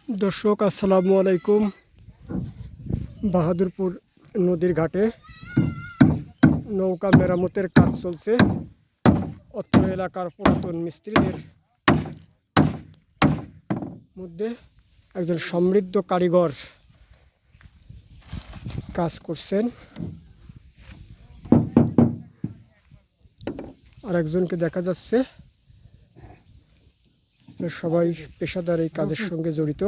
দর্শক আসসালামু আলাইকুম। বাহাদুরপুর নদীর ঘাটে নৌকা মেরামতের কাজ চলছে। অত্র এলাকার পুরাতন মিস্ত্রিদের মধ্যে একজন সমৃদ্ধ কারিগর কাজ করছেন, আর একজনকে দেখা যাচ্ছে। সবাই পেশাদার এই কাজের সঙ্গে জড়িত।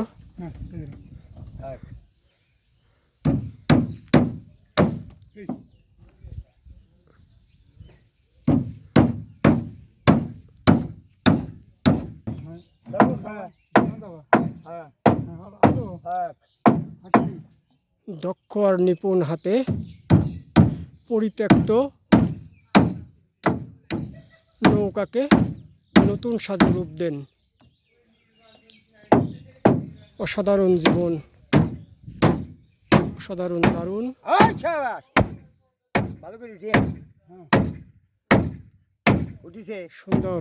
দক্ষ আর নিপুণ হাতে পরিত্যক্ত নৌকাকে নতুন সাজে রূপ দেন। অসাধারণ জীবন, অসাধারণ দারুণ সুন্দর।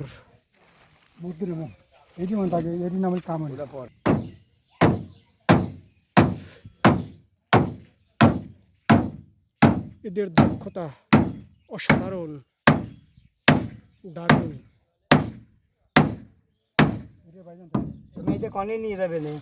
এদের দক্ষতা অসাধারণ, দারুণ। তুমি এই যে কনে নিয়ে যাবে না।